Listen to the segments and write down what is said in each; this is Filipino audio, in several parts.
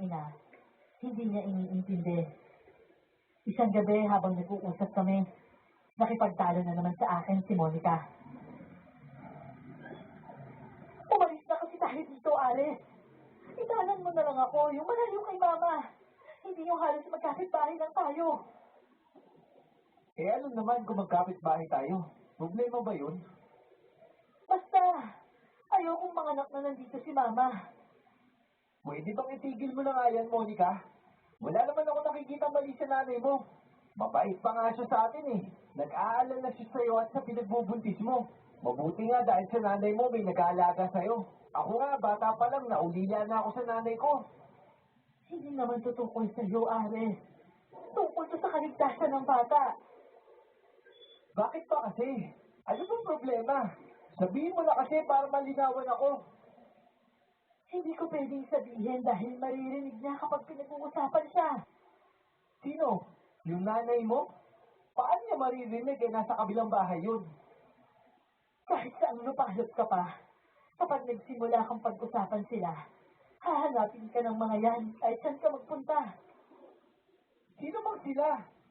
ina, hindi niya iniintindi. Isang gabi habang nag-uusap kami, nakipagtalo na naman sa akin si Monica. Umalis na kasi tayo dito, Ares. Itanan mo na lang ako, yung malayo kay Mama. Hindi yung halos magkapit-bahay lang tayo. Eh ano naman kung magkapit-bahay tayo? Problema ba yun? Basta, ayokong manganak na nandito si Mama. Pwede bang itigil mo na nga yan, Monica? Wala naman ako nakikita mali sa nanay mo. Mabait pa nga siya sa atin eh. Nag-aalala siya sa'yo at sa pinagbubuntis mo. Mabuti nga dahil sa nanay mo may nag-aalaga sa'yo. Ako nga, bata pa lang, naulila na ako sa nanay ko. Hindi naman to tungkol sa iyo, Ares. Tungkol to sa kaligtasan ng bata. Bakit pa kasi? Ano bang problema? Sabihin mo na kasi para malinawan ako. Hindi ko pwedeng sabihin dahil maririnig niya kapag pinag-uusapan siya. Sino? Yung nanay mo? Paano niya maririnig eh nasa kabilang bahay yun? Kahit saan lupalot ka pa, kapag nagsimula kang pag-usapan sila, hahanapin ka ng mga yan kahit saan ka magpunta. Sino bang sila?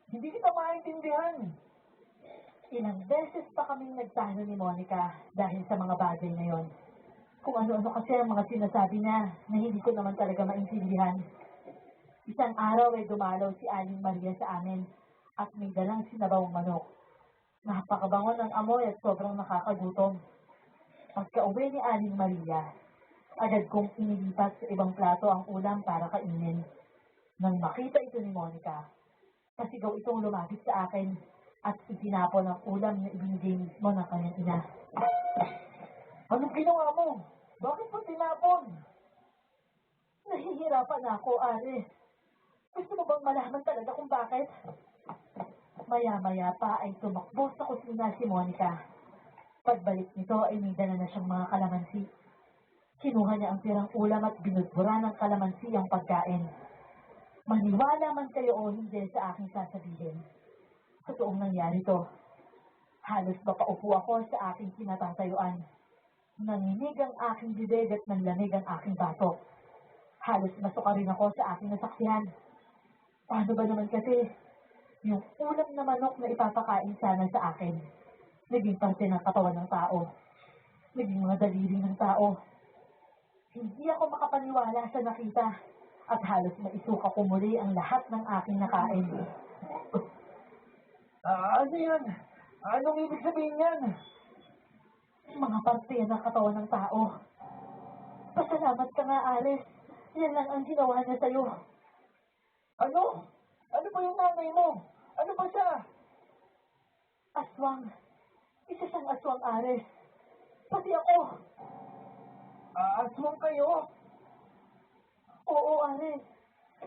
Hindi kita maintindihan. Ilang beses pa kaming nagtalo ni Monica dahil sa mga bagay na yon. Kung ano-ano kasi ang mga sinasabi niya na hindi ko naman talaga maintindihan. Isang araw ay dumalaw si Aling Maria sa amin at may dalang sinabawang manok. Napakabango ng amoy at sobrang nakakagutom. Pagka-uwi ni Aling Maria, agad kong inilipat sa ibang plato ang ulam para kainin. Nang makita ito ni Monica, pasigaw itong lumapit sa akin at itinapon ang ulam na ibinigay mismo ng kanyang ina. Anong ginawa mo? Bakit mo tinapon? Nahihirapan na ako, Ares. Gusto mo bang malaman talaga kung bakit? Maya-maya pa ay tumakbo sa kusina si Monica. Pagbalik nito ay may dala na siyang mga kalamansi. Kinuha niya ang tirang ulam at binudbura ng kalamansi ang pagkain. Maniwala man kayo o hindi sa aking sasabihin, totoong nangyari to. Halos mapaupo ako sa aking kinatatayuan. Nanginig ang aking bibig at nanlamig ang aking batok. Halos masuka rin ako sa aking nasaksihan. Paano ba naman kasi yung ulam na manok na ipapakain sana sa akin, naging parte ng katawan ng tao. Naging mga daliri ng tao. Hindi ako makapaniwala sa nakita at halos maisuka ko muli ang lahat ng aking nakain. Ano yan? Anong ibig sabihin yan? Mga parte ng katawan ng tao. Pasalamat ka nga, Ares. Yan lang ang ginawa niya sa'yo. Ano? Ano ba yung nanay mo? Ano ba siya? Aswang. Isa siyang aswang, Ares. Pati ako. Aswang kayo? Oo, Ares.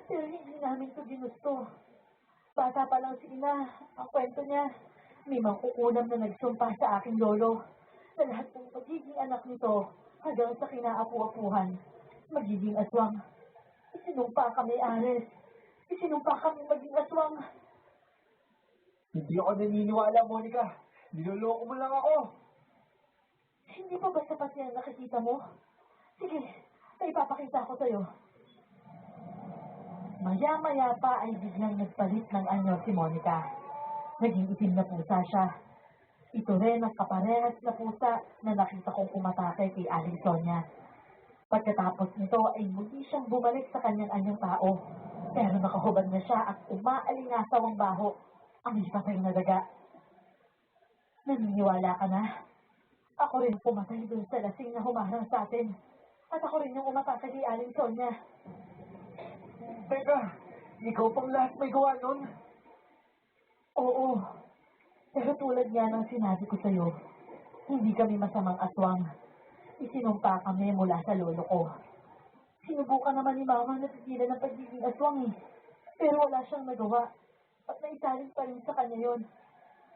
Pero hindi namin ito ginusto. Bata pa lang si Ina. Ang kwento niya, may mangkukulam na nagsumpa sa aking lolo na lahat ng magiging anak nito hanggang sa kinaapu-apuhan, magiging aswang. Isinumpa kami, Ares. Isinumpa kami maging aswang. Hindi ako naniniwala, Monica. Niloloko mo lang ako. Hindi pa ba sapat yan nakikita mo? Sige, may ipapakita ko sa'yo. Maya-maya pa ay biglang nagpalit ng anyo si Monica. Naging itim na pusa siya. Ito rin ang kaparehas na pusa na nakita kong umatake kay Aling Sonia. Pagkatapos nito ay muli siyang bumalik sa kanyang anyong tao. Pero nakahubad na siya at umaalingasaw ang baho. Ang patay na daga. Naniniwala ka na? Ako rin pumatay doon sa lasing na humarang sa atin. At ako rin yung umatake kay Aling Sonia. Teka, ikaw pang lahat may gawa nun? Oo. Pero tulad nga ng sinabi ko sa'yo, hindi kami masamang aswang. Isinumpa kami mula sa lolo ko. Sinubukan naman ni Mama na pigilan ng pagiging aswang eh. Pero wala siyang nagawa. At naisalin pa rin sa kanya yon.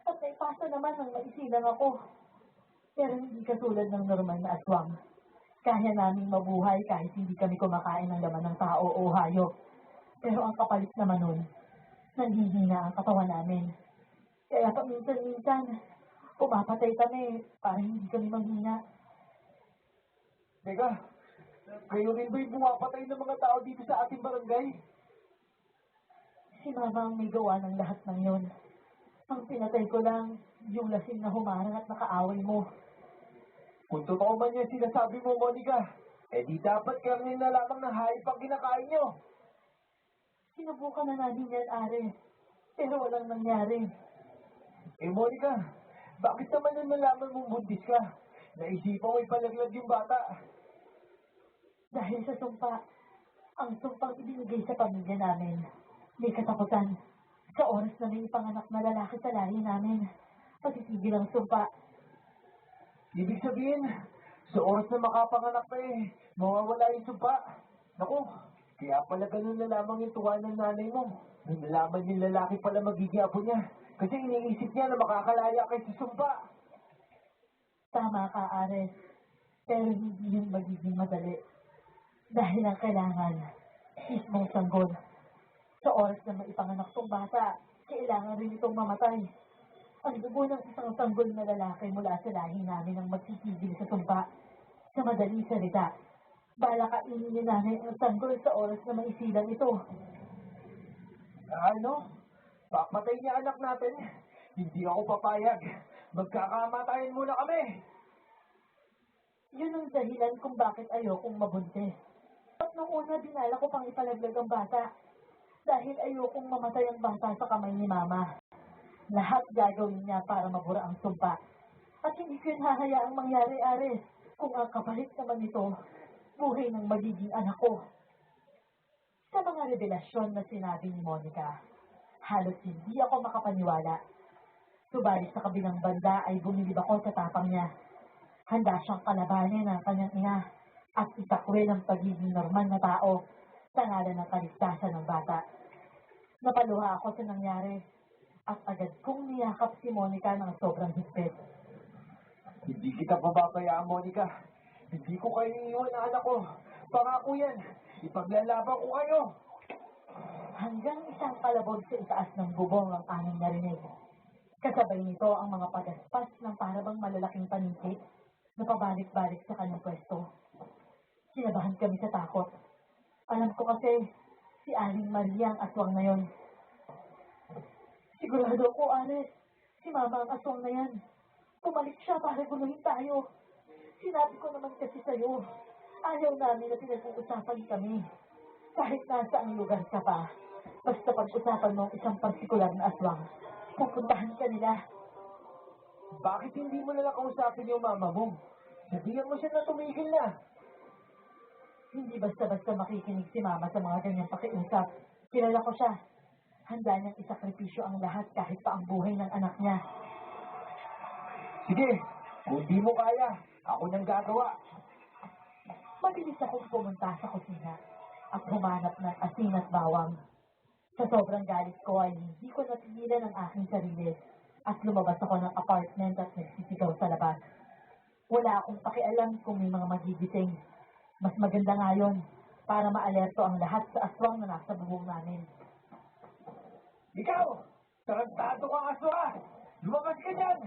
At naipasa naman ng maisilang ako. Pero hindi katulad ng normal na aswang. Kaya naming mabuhay kahit hindi kami kumakain ng laman ng tao o hayop. Pero ang kapalit naman nun, nanghihina ang katawan namin. Kaya paminsan-minsan, pumapatay kami para hindi kami manghina. Teka, kayo rin ba'y bumapatay ng mga tao dito sa ating barangay. Si Mama ang may gawa ng lahat ng yon. Ang pinatay ko lang, yung lasing na humarang at nakaaway mo. Kung totoo man yan sinasabi mo, Monica, eh di dapat karne na lamang ng hayop ang kinakain nyo. Sinubukan na namin yan, Are. Pero walang nangyari. Eh, Monica, bakit naman nung nalaman mong buntis ka? Naisipan mo ipalaglag yung bata. Dahil sa sumpa, ang sumpang ibinigay sa pamilya namin. May katakutan. Sa oras na may ipanganak na lalaki sa lahi namin, patitigil ang sumpa. Ibig sabihin, sa oras na makapanganak pa eh, mawawala yung sumpa. Naku, kaya pala ganun na lamang yung tuwa ng nanay mo. Nung nalaman yung lalaki pala magiging apo niya. Kasi iniisip niya na makakalaya kay sa sumpa. Tama ka, Ares. Pero hindi yun magiging madali. Dahil ang kailangan, mismong sanggol. Sa oras na maipanganak tong bata, kailangan rin itong mamatay. Ang dugo ng isang sanggol na lalaki mula sa lahi namin ang magtitigil sa sumpa. Sa madaling salita, bala kainin ni nanay ang sanggol sa oras na maisilang ito. Ano? Papatay niya anak natin? Hindi ako papayag. Magkakamatayan muna kami. Yun ang dahilan kung bakit ayokong mabuntis. At nung una, dinala ko pang ipalaglag ang bata. Dahil ayokong mamatay ang bata sa kamay ni Mama. Lahat gagawin niya para mabura ang sumpa. At hindi ko yun hahayaang mangyari, Ares. Kung ang kapalit naman nito, buhay ng magiging anak ko. Sa mga revelasyon na sinabi ni Monica, halos hindi ako makapaniwala. Subalit sa kabilang banda ay bumilib ako sa tapang niya. Handa siyang kalabanin ang kanyang ina at itakwil ang pagiging normal na tao sa ngalan ng kaligtasan ng bata. Napaluha ako sa nangyari at agad kong niyakap si Monica ng sobrang higpit. Hindi kita pababayaan, Monica. Hindi ko kayo iiwan ng anak ko. Pangako yan. Ipaglalaban ko kayo. Hanggang isang kalabog sa itaas ng bubong ang aming narinig. Kasabay nito ang mga pagaspas ng parabang malalaking paniki na pabalik-balik sa kanyang pwesto. Sinabahan kami sa takot. Alam ko kasi si Aling Maria ang aswang na yon. Sigurado ako, Ares, si Mama ang aswang na yan. Pumalik siya para guluhin tayo. Sinabi ko naman kasi sa'yo, ayaw namin na pinag-uusapan kami. Kahit nasa ang lugar ka pa, basta pag-usapan mo ang isang partikular na aswang, pupuntahan ka nila. Bakit hindi mo nalang kausapin yung mama mo? Sabihan mo siya na tumigil na. Hindi basta-basta makikinig si Mama sa mga ganyang pakiusap. Kilala ko siya. Handa niyang isakripisyo ang lahat kahit pa ang buhay ng anak niya. Sige, kung di mo kaya, ako nang gagawa. Mabilis akong pumunta sa kusina at humanap ng asin at bawang. Sa sobrang galit ko ay hindi ko natigilan ang aking sarili at lumabas ako ng apartment at nagsisigaw sa labas. Wala akong pakialam kung may mga magigising. Mas maganda nga yun para maalerto ang lahat sa aswang na nasa bubong namin. Ikaw! Tarantado kang aswa! Lumabas ka dyan!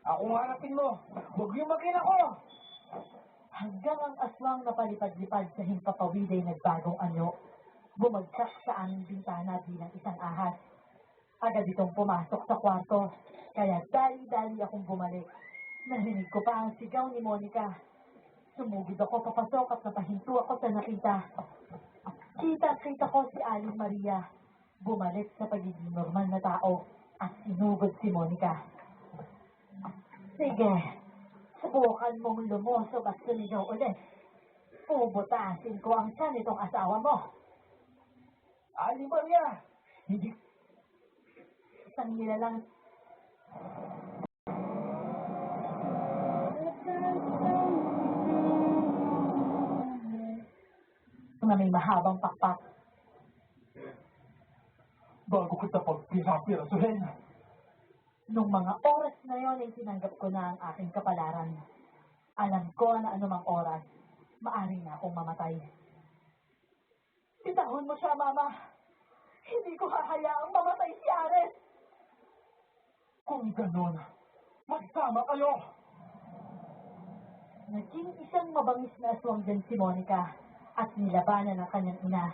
Ako harapin mo! Huwag yung ako! Hanggang ang aswang na palipad-lipad sa himpapawid ay nagbagong anyo. Bumagsak sa aming bintana bilang isang ahas. Agad itong pumasok sa kwarto, kaya dali-dali akong bumalik. Narinig ko pa ang sigaw ni Monica. Sumugod ako papasok at napahinto ako sa nakita. Kita ko si Aling Maria. Bumalik sa pagiging normal na tao at sinugod si Monica. Sige, subukan mong lumusog at sumigaw ulit. Pubutasin ko ang tiyan nitong asawa mo. Ali Maria! Hindi... Isang nilalang na may mahabang pakpak. Bago kita pagpirapirasuhin. Nung mga oras na yon ay tinanggap ko na ang aking kapalaran. Alam ko na anumang oras, maaring na akong mamatay. Bitahon mo siya, Mama. Hindi ko hahayaang mamatay si Ares. Kung ganun, magsama kayo! Naging isang mabangis na aswang din si Monica at nilabanan ng kanyang ina.